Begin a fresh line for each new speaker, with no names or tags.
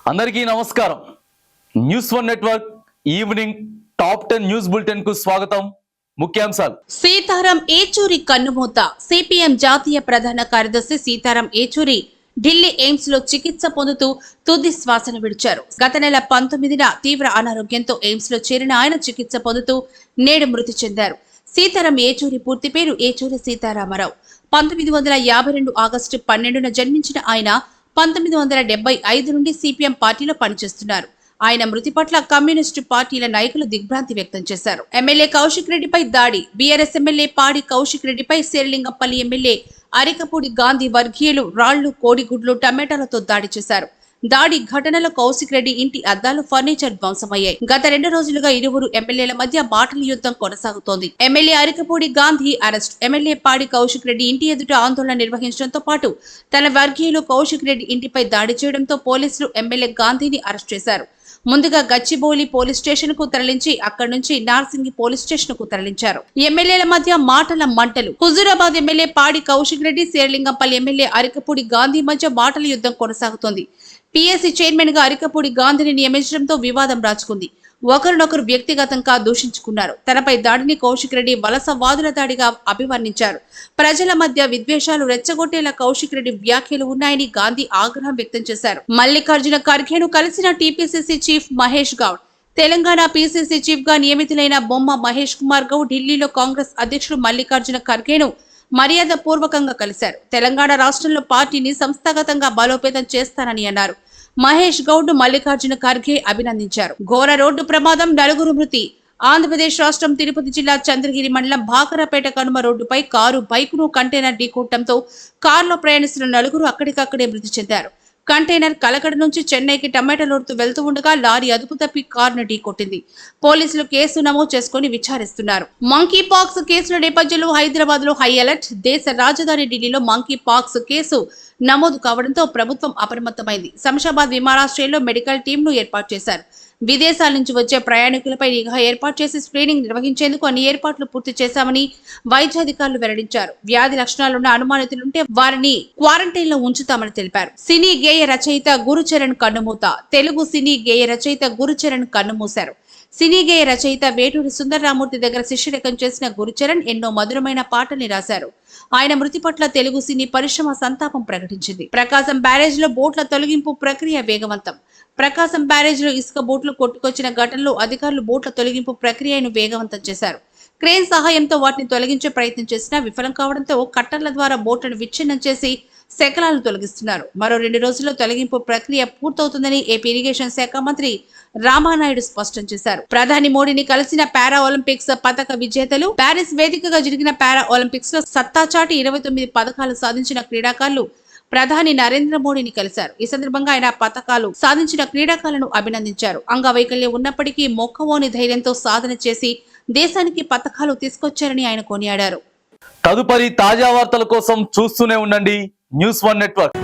అందరికీ నమస్కారం. News one network evening top 10 news bulletin కు స్వాగతం. ముఖ్యాంశాలు.
సీతారాం ఏచూరి కన్నుమూత. సిపిఎం జాతీయ ప్రధాన కార్యదర్శి సీతారాం ఏచూరి ఢిల్లీ ఎయిమ్స్ లో చికిత్స పొందుతూ తుది శ్వాసను విడిచారు. గత నెల 19న తీవ్ర అనారోగ్యంతో ఎయిమ్స్ లో చేరిన ఆయన చికిత్స పొందుతూ నేడు మృతి చెందారు. సీతారాం ఏచూరి పూర్తి పేరు ఏచూరి సీతారామరావు. 1952 ఆగస్టు 12న జన్మించిన ఆయన 1975 నుండి సిపిఎం పార్టీలో పనిచేస్తున్నారు. ఆయన మృతి పట్ల కమ్యూనిస్టు పార్టీల నాయకులు దిగ్భ్రాంతి వ్యక్తం చేశారు. ఎమ్మెల్యే కౌశిక్ రెడ్డిపై దాడి. బీఆర్ఎస్ ఎమ్మెల్యే పాడి కౌశిక్ రెడ్డిపై శేరిలింగంపల్లి ఎమ్మెల్యే అరికపూడి గాంధీ వర్గీయులు రాళ్లు, కోడిగుడ్లు, టమాటాలతో దాడి చేశారు. దాడి ఘటనలో కౌశిక్ రెడ్డి ఇంటి అద్దాలు, ఫర్నిచర్ ధ్వంసమయ్యాయి. గత 2 రోజులుగా ఇరువురు ఎమ్మెల్యేల మధ్య మాటల యుద్ధం కొనసాగుతోంది. MLA Arikapudi Gandhi arrest. MLA పాడి కౌశిక్ రెడ్డి ఇంటి ఎదుట ఆందోళన నిర్వహించడంతో పాటు తన వర్గీయులు కౌశిక్ రెడ్డి ఇంటిపై దాడి చేయడంతో పోలీసులు ఎమ్మెల్యే గాంధీని అరెస్ట్ చేశారు. ముందుగా గచ్చిబౌలి పోలీస్ స్టేషన్ కు తరలించి అక్కడి నుంచి నార్సింగి పోలీస్ స్టేషన్ కు తరలించారు. ఎమ్మెల్యేల మధ్య మాటల మంటలు. హుజూరాబాద్ ఎమ్మెల్యే పాడి కౌశిక్ రెడ్డి, శేరిలింగంపల్లి ఎమ్మెల్యే అరికపూడి గాంధీ మధ్య మాటల యుద్ధం కొనసాగుతోంది. పిఎస్సి చైర్మన్ గా అరికపూడి గాంధీని నియమించడంతో వివాదం రాచుకుంది. ఒకరినొకరు వ్యక్తిగతంగా దూషించుకున్నారు. తనపై దాడిని కౌశిక్ రెడ్డి వలసవాదుల దాడిగా అభివర్ణించారు. ప్రజల మధ్య విద్వేషాలు రెచ్చగొట్టేలా కౌశిక్ రెడ్డి వ్యాఖ్యలు ఉన్నాయని గాంధీ ఆగ్రహం వ్యక్తం చేశారు. మల్లికార్జున ఖర్గేను కలిసిన TPCC chief Mahesh Goud. Telangana PCC chief గా నియమితులైన బొమ్మ మహేష్ కుమార్ గౌడ్ ఢిల్లీలో కాంగ్రెస్ అధ్యక్షుడు మల్లికార్జున ఖర్గేను మర్యాద పూర్వకంగా కలిశారు. తెలంగాణ రాష్ట్రంలో పార్టీని సంస్థాగతంగా బలోపేతం చేస్తానని అన్నారు. మహేష్ గౌడ్ మల్లికార్జున ఖర్గే అభినందించారు. ఘోర రోడ్డు ప్రమాదం, 4 మృతి. ఆంధ్రప్రదేశ్ రాష్ట్రం తిరుపతి జిల్లా చంద్రగిరి మండలం భాకరపేట కనుమ రోడ్డుపై కారు బైకును కంటైనర్ ఢీకొట్టడంతో కారులో ప్రయాణిస్తున్న 4 అక్కడికక్కడే మృతి చెందారు. కంటైనర్ కలకడ నుంచి చెన్నైకి టమాటా లోడుతూ వెళ్తూ ఉండగా లారీ అదుపు తప్పి కారును ఢీకొట్టింది. పోలీసులు కేసు నమోదు చేసుకుని విచారిస్తున్నారు. మంకీ పాక్స్ కేసుల నేపథ్యంలో హైదరాబాద్ లో హై అలర్ట్. దేశ రాజధాని ఢిల్లీలో మంకీ పాక్స్ కేసు నమోదు కావడంతో ప్రభుత్వం అప్రమత్తమైంది. శంషాబాద్ విమానాశ్రయంలో మెడికల్ టీంను ఏర్పాటు చేశారు. విదేశాల నుంచి వచ్చే ప్రయాణికులపై నిఘా ఏర్పాటు చేసి స్క్రీనింగ్ నిర్వహించేందుకు అన్ని ఏర్పాట్లు పూర్తి చేశామని వైద్యాధికారులు వెల్లడించారు. వ్యాధి లక్షణాలున్న అనుమానితులుంటే వారిని క్వారంటైన్ లో ఉంచుతామని తెలిపారు. సినీ గేయ రచయిత గురుచరణ్ కన్నుమూత. తెలుగు సినీ గేయ రచయిత గురుచరణ్ కన్నుమూశారు. సినీ గేయ రచయిత వేటూరి సుందరరామూర్తి దగ్గర శిష్యరకం చేసిన గురుచరణ్ ఎన్నో మధురమైన పాటల్ని రాశారు. ఆయన మృతి పట్ల తెలుగు సినీ పరిశ్రమ సంతాపం ప్రకటించింది. ప్రకాశం బ్యారేజ్ లో బోట్ల తొలగింపు ప్రక్రియ వేగవంతం. ప్రకాశం బ్యారేజ్ లో ఇసుక బోట్లు కొట్టుకొచ్చిన ఘటనలో అధికారులు బోట్ల తొలగింపు ప్రక్రియను వేగవంతం చేశారు. క్రేన్ సహాయంతో వాటిని తొలగించే ప్రయత్నం చేసినా విఫలం కావడంతో కట్టర్ల ద్వారా బోట్లను విచ్ఛిన్నం చేసి శకలాలను తొలగిస్తున్నారు. మరో 2 రోజుల్లో తొలగింపు ప్రక్రియ పూర్తవుతుందని ఏపీ ఇరిగేషన్ శాఖ మంత్రి రామానాయుడు స్పష్టం చేశారు. ప్రధాని మోడీని కలిసిన పారా ఒలింపిక్స్ పతక విజేతలు. ప్యారిస్ వేదికగా జరిగిన పారా ఒలింపిక్స్ లో సత్తాచాటి 29 పథకాలు సాధించిన క్రీడాకారులు ప్రధాని నరేంద్ర మోడీని కలిశారు. ఈ సందర్భంగా ఆయన పథకాలు సాధించిన క్రీడాకారులను అభినందించారు. అంగవైకల్యం ఉన్నప్పటికీ మొక్కవోని ధైర్యంతో సాధన చేసి దేశానికి పథకాలు తీసుకొచ్చారని ఆయన కొనియాడారు.
తదుపరి తాజా వార్తల కోసం చూస్తూనే ఉండండి న్యూస్ వన్ నెట్వర్క్.